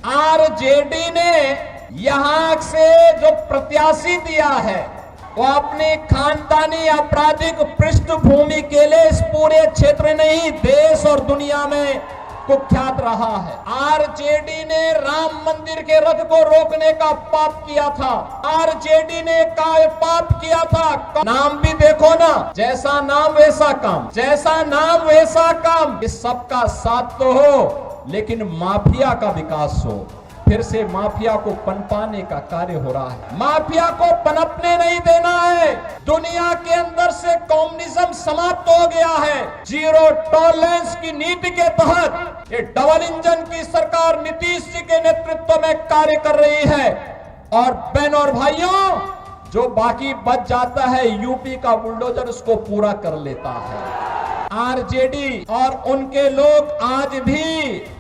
RJD ने यहां से जो प्रत्याशी दिया है वो अपनी खानदानी आपराधिक पृष्ठभूमि के लिए इस पूरे क्षेत्र नहीं देश और दुनिया में कुख्यात रहा है। आरजेडी ने राम मंदिर के रथ को रोकने का पाप किया था। आरजेडी ने पाप किया था। नाम भी देखो ना, जैसा नाम वैसा काम, जैसा नाम वैसा काम। इस सबका साथ तो हो, लेकिन माफिया का विकास हो। फिर से माफिया को पनपाने का कार्य हो रहा है। माफिया को पनपने नहीं देना है। दुनिया के अंदर से कम्युनिज्म समाप्त हो गया है। जीरो टॉलरेंस की नीति के तहत ये डबल इंजन की सरकार नीतीश जी के नेतृत्व में कार्य कर रही है। और बहनों और भाइयों, जो बाकी बच जाता है यूपी का बुलडोजर उसको पूरा कर लेता है। आरजेडी और उनके लोग आज भी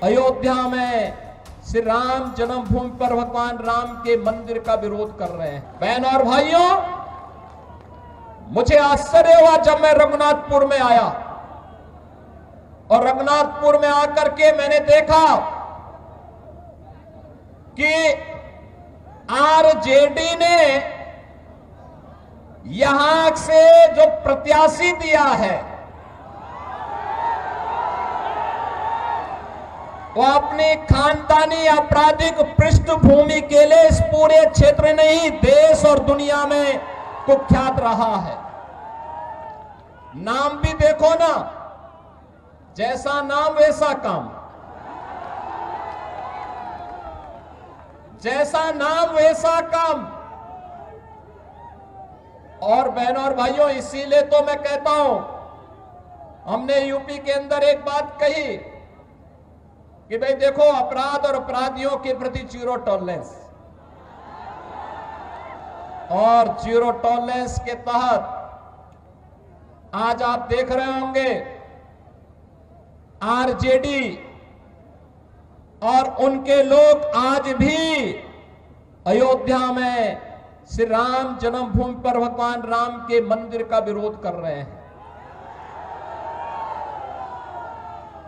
अयोध्या में श्री राम जन्मभूमि पर भगवान राम के मंदिर का विरोध कर रहे हैं। बहनों और भाइयों, मुझे आश्चर्य हुआ जब मैं रघुनाथपुर में आया और रघुनाथपुर में आकर के मैंने देखा कि आरजेडी ने यहां से जो प्रत्याशी दिया है वो अपनी खानदानी आपराधिक पृष्ठभूमि के लिए इस पूरे क्षेत्र नहीं देश और दुनिया में कुख्यात रहा है। नाम भी देखो ना, जैसा नाम वैसा काम, जैसा नाम वैसा काम। और बहनों और भाइयों, इसीलिए तो मैं कहता हूं, हमने यूपी के अंदर एक बात कही कि भाई देखो, अपराध और अपराधियों के प्रति जीरो टॉलरेंस, और जीरो टॉलरेंस के तहत आज आप देख रहे होंगे आरजेडी और उनके लोग आज भी अयोध्या में श्री राम जन्मभूमि पर भगवान राम के मंदिर का विरोध कर रहे हैं।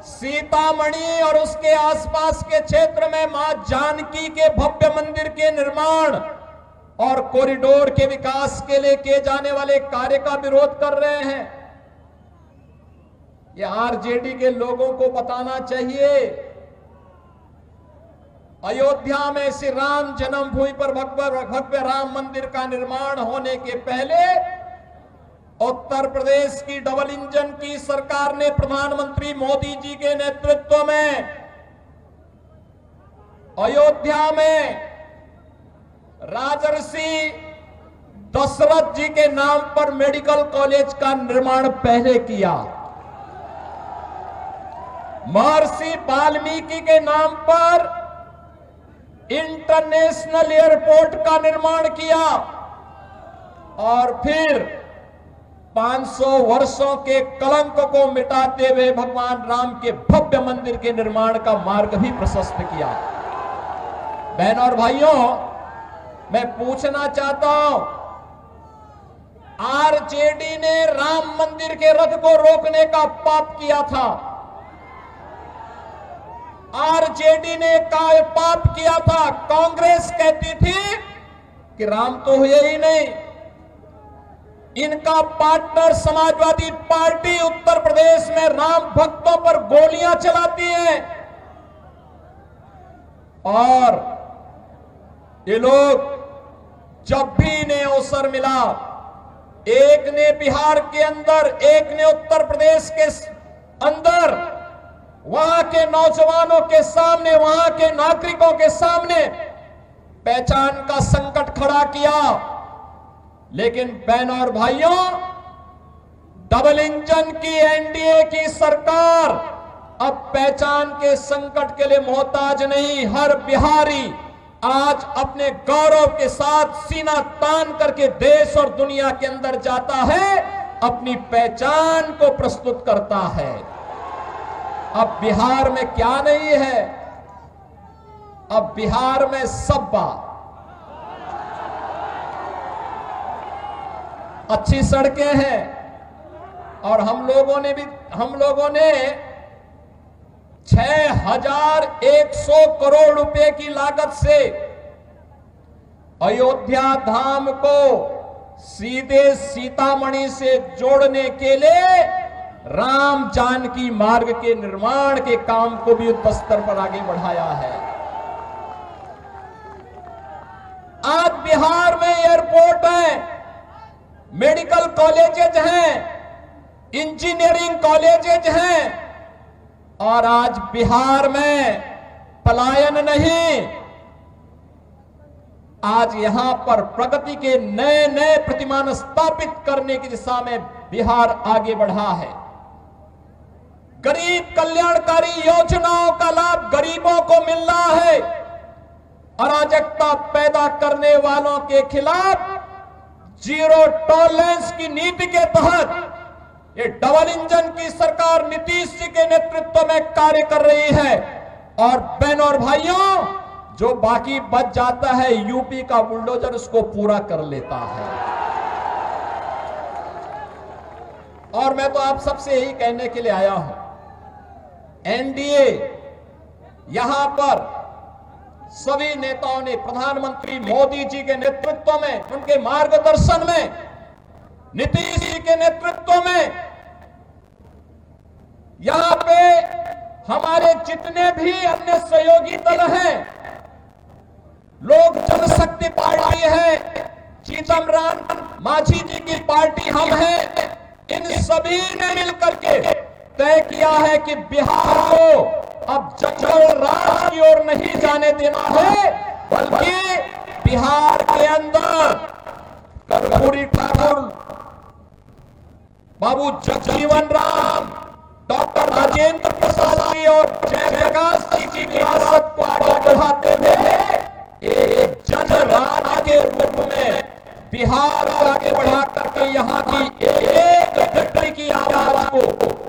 सीतामढ़ी और उसके आसपास के क्षेत्र में मां जानकी के भव्य मंदिर के निर्माण और कॉरिडोर के विकास के लिए किए जाने वाले कार्य का विरोध कर रहे हैं। यह आरजेडी के लोगों को बताना चाहिए। अयोध्या में श्री राम जन्मभूमि पर भव्य राम मंदिर का निर्माण होने के पहले उत्तर प्रदेश की डबल इंजन की सरकार ने प्रधानमंत्री मोदी जी के नेतृत्व में अयोध्या में राजर्षि दशरथ जी के नाम पर मेडिकल कॉलेज का निर्माण पहले किया। महर्षि वाल्मीकि के नाम पर इंटरनेशनल एयरपोर्ट का निर्माण किया और फिर 500 वर्षों के कलंक को मिटाते हुए भगवान राम के भव्य मंदिर के निर्माण का मार्ग भी प्रशस्त किया। बहनों और भाइयों, मैं पूछना चाहता हूं, आरजेडी ने राम मंदिर के रथ को रोकने का पाप किया था। आरजेडी ने पाप किया था। कांग्रेस कहती थी कि राम तो हुए ही नहीं। इनका पार्टनर समाजवादी पार्टी उत्तर प्रदेश में राम भक्तों पर गोलियां चलाती है और ये लोग जब भी इन्हें अवसर मिला, एक ने बिहार के अंदर, एक ने उत्तर प्रदेश के अंदर, वहां के नौजवानों के सामने, वहां के नागरिकों के सामने पहचान का संकट खड़ा किया। लेकिन बहनों और भाइयों, डबल इंजन की एनडीए की सरकार अब पहचान के संकट के लिए मोहताज नहीं। हर बिहारी आज अपने गौरव के साथ सीना तान करके देश और दुनिया के अंदर जाता है, अपनी पहचान को प्रस्तुत करता है। अब बिहार में क्या नहीं है? अब बिहार में सब्बा, अच्छी सड़कें हैं और हम लोगों ने 6,100 करोड़ रुपए की लागत से अयोध्या धाम को सीधे सीतामढ़ी से जोड़ने के लिए राम जानकी मार्ग के निर्माण के काम को भी युद्ध स्तर पर आगे बढ़ाया है। आज बिहार में एयरपोर्ट है, मेडिकल कॉलेजेज हैं, इंजीनियरिंग कॉलेजेज हैं, और आज बिहार में पलायन नहीं, आज यहां पर प्रगति के नए नए प्रतिमान स्थापित करने की दिशा में बिहार आगे बढ़ा है। गरीब कल्याणकारी योजनाओं का लाभ गरीबों को मिल रहा है। अराजकता पैदा करने वालों के खिलाफ जीरो टॉलरेंस की नीति के तहत ये डबल इंजन की सरकार नीतीश जी के नेतृत्व में कार्य कर रही है। और बहनों और भाइयों, जो बाकी बच जाता है यूपी का बुलडोजर उसको पूरा कर लेता है। और मैं तो आप सबसे यही कहने के लिए आया हूं, एनडीए यहां पर सभी नेताओं ने प्रधानमंत्री मोदी जी के नेतृत्व में, उनके मार्गदर्शन में, नीतीश जी के नेतृत्व में यहां पे हमारे जितने भी अन्य सहयोगी दल हैं, लोक जनशक्ति पार्टी है, चिदम्बरम मांझी जी की पार्टी हम हैं, इन सभी ने मिलकर के तय किया है कि बिहार को अब जंगल राज की ओर नहीं जाने देना है, बल्कि बिहार के अंदर कर्पूरी ठाकुर, बाबू जगजीवन राम, डॉक्टर राजेंद्र प्रसाद जी और जयप्रकाश जी की विरासत को आगे बढ़ाते हुए एक जनराज के रूप में बिहार को आगे बढ़ा करके यहाँ की एक व्यक्ति की आवाज को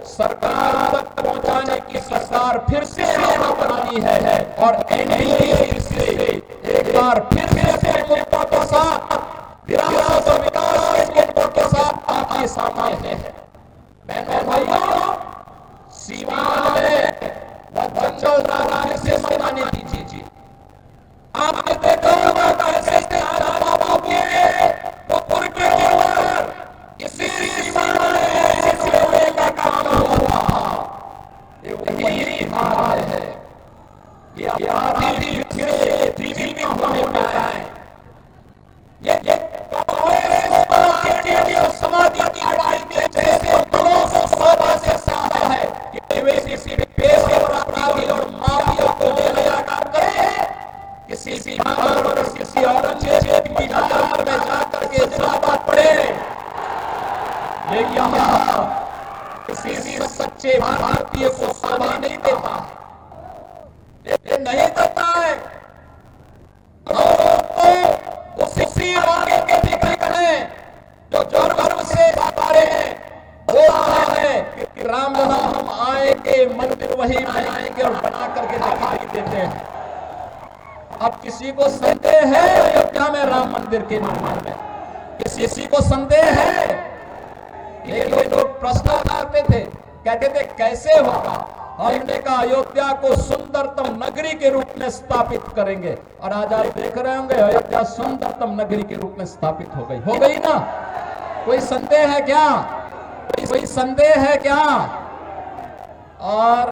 सरकार तक पहुंचाने की सरकार फिर से यहाँ बनानी है। और एनडीए से एक बार फिर से मुद्दों के साथ, विरासत और विकास के मुद्दों के साथ आपके सामने है। बहनों भाइयों, सीमा में जंगल राज से मैदानी दीजिए। आपने देखा होगा कैसे बाबू के इसी सीमा में का काम हुआ, यही बात है। ये अपराधी फिर टीवी में होने वाला है। ये समाधि की लड़ाई में जैसे दलों से सौदा से साधा है कि वे किसी पेशेवर अपराधी और माफिया को ले लिया करते हैं, किसी और किसी औरंगजेब की दरबार में जाकर के जलावा पड़े। ये यहाँ किसी सच्चे भारतीय को शोभा नहीं देता है, ये नहीं देता है। तो उसी आगे के दिक्कत है जो गर्व से बता रहे हैं, वो है कि रामलला हम आएंगे, मंदिर वही बनाएंगे और बना करके दिखाई देते हैं। अब किसी को संदेह है अयोध्या में राम मंदिर के निर्माण में? किसी को संदेह है? ये लोग प्रश्न उठाते थे, कहते थे कैसे होगा? हमने कहा अयोध्या को सुंदरतम नगरी के रूप में स्थापित करेंगे। और आज आप देख रहे होंगे अयोध्या सुंदरतम नगरी के रूप में स्थापित हो गई ना? कोई संदेह है क्या? कोई संदेह है क्या? और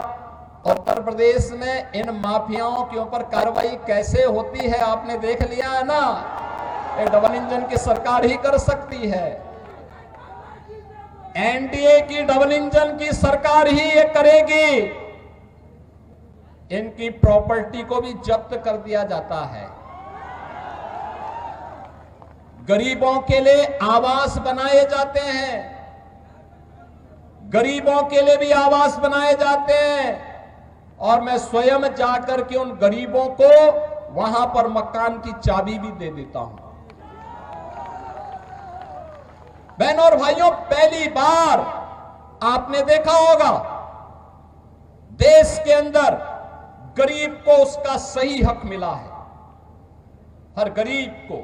उत्तर प्रदेश में इन माफियाओं के ऊपर कार्रवाई कैसे होती है आपने देख लिया है ना? ये डबल इंजन की सरकार ही कर सकती है, एनडीए की डबल इंजन की सरकार ही ये करेगी। इनकी प्रॉपर्टी को भी जब्त कर दिया जाता है, गरीबों के लिए आवास बनाए जाते हैं, गरीबों के लिए भी आवास बनाए जाते हैं। और मैं स्वयं जाकर के उन गरीबों को वहां पर मकान की चाबी भी दे देता हूं। बहनों और भाइयों, पहली बार आपने देखा होगा देश के अंदर गरीब को उसका सही हक मिला है। हर गरीब को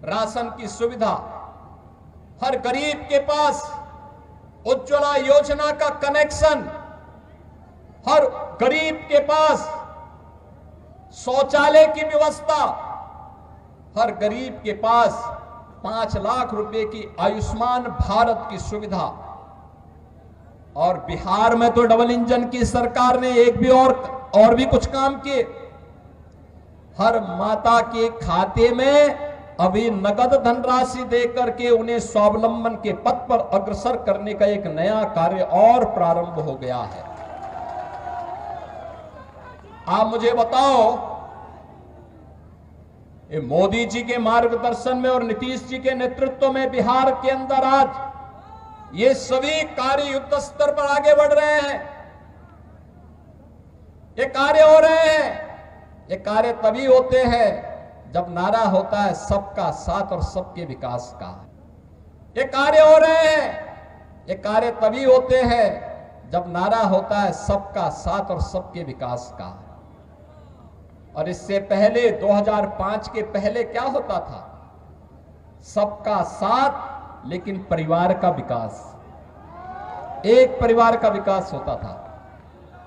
राशन की सुविधा, हर गरीब के पास उज्ज्वला योजना का कनेक्शन, हर गरीब के पास शौचालय की व्यवस्था, हर गरीब के पास 5 लाख रुपए की आयुष्मान भारत की सुविधा। और बिहार में तो डबल इंजन की सरकार ने एक भी और भी कुछ काम किए। हर माता के खाते में अभी नगद धनराशि देकर के उन्हें स्वावलंबन के पथ पर अग्रसर करने का एक नया कार्य और प्रारंभ हो गया है। आप मुझे बताओ, ये मोदी जी के मार्गदर्शन में और नीतीश जी के नेतृत्व में बिहार के अंदर आज ये सभी कार्य युद्ध स्तर पर आगे बढ़ रहे हैं। ये कार्य हो रहे हैं। ये कार्य तभी होते हैं जब नारा होता है सबका साथ और सबके विकास का। ये कार्य हो रहे हैं। ये कार्य तभी होते हैं जब नारा होता है सबका साथ और सबके विकास का। और इससे पहले 2005 के पहले क्या होता था? सबका साथ लेकिन परिवार का विकास, एक परिवार का विकास होता था।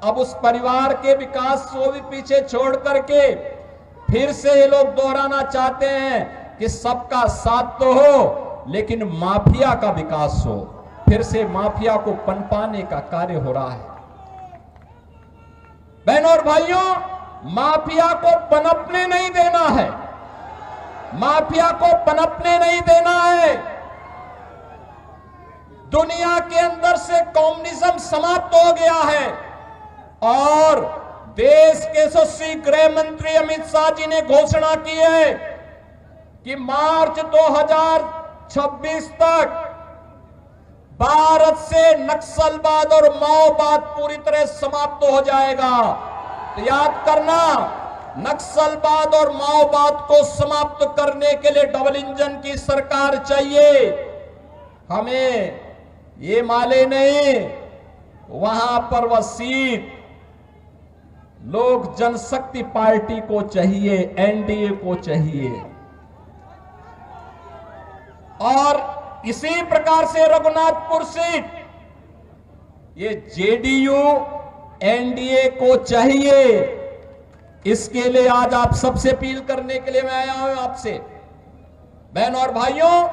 अब उस परिवार के विकास को भी पीछे छोड़ करके फिर से ये लोग दोहराना चाहते हैं कि सबका साथ तो हो लेकिन माफिया का विकास हो। फिर से माफिया को पनपाने का कार्य हो रहा है। बहनों और भाइयों, माफिया को पनपने नहीं देना है। माफिया को पनपने नहीं देना है। दुनिया के अंदर से कम्युनिज्म समाप्त हो गया है और देश के यशस्वी गृह मंत्री अमित शाह जी ने घोषणा की है कि मार्च 2026 तक भारत से नक्सलवाद और माओवाद पूरी तरह समाप्त हो जाएगा। तो याद करना, नक्सलवाद और माओवाद को समाप्त करने के लिए डबल इंजन की सरकार चाहिए। हमें ये माले नहीं, वहां पर वह सीट लोक जनशक्ति पार्टी को चाहिए, एनडीए को चाहिए। और इसी प्रकार से रघुनाथपुर सीट ये जेडीयू एनडीए को चाहिए। इसके लिए आज आप सबसे अपील करने के लिए मैं आया हूं आपसे। बहनों और भाइयों,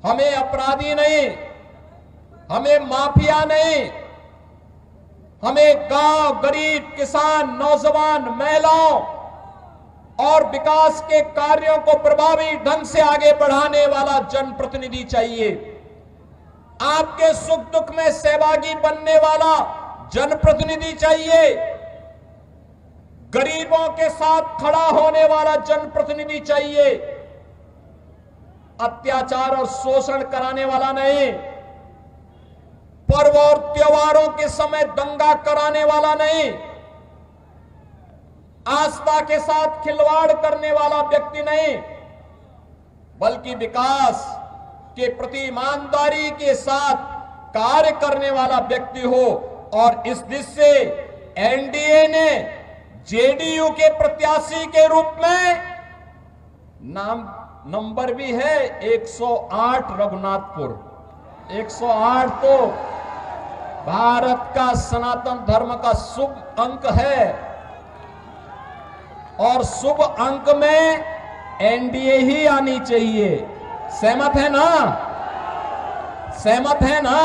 हमें अपराधी नहीं, हमें माफिया नहीं, हमें गांव, गरीब, किसान, नौजवान, महिलाओं और विकास के कार्यों को प्रभावी ढंग से आगे बढ़ाने वाला जनप्रतिनिधि चाहिए। आपके सुख दुख में सहभागी बनने वाला जनप्रतिनिधि चाहिए। गरीबों के साथ खड़ा होने वाला जनप्रतिनिधि चाहिए। अत्याचार और शोषण कराने वाला नहीं, पर्व और त्योहारों के समय दंगा कराने वाला नहीं, आस्था के साथ खिलवाड़ करने वाला व्यक्ति नहीं, बल्कि विकास के प्रति ईमानदारी के साथ कार्य करने वाला व्यक्ति हो। और इस दिशा से एनडीए ने जेडीयू के प्रत्याशी के रूप में नंबर भी है 108 रघुनाथपुर। 108 तो भारत का सनातन धर्म का शुभ अंक है और शुभ अंक में एनडीए ही आनी चाहिए। सहमत है ना? सहमत है ना?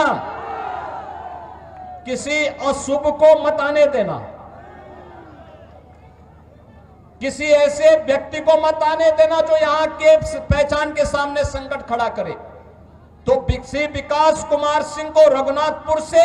किसी अशुभ को मत आने देना, किसी ऐसे व्यक्ति को मत आने देना जो यहां के पहचान के सामने संकट खड़ा करे। तो विकास कुमार सिंह को रघुनाथपुर से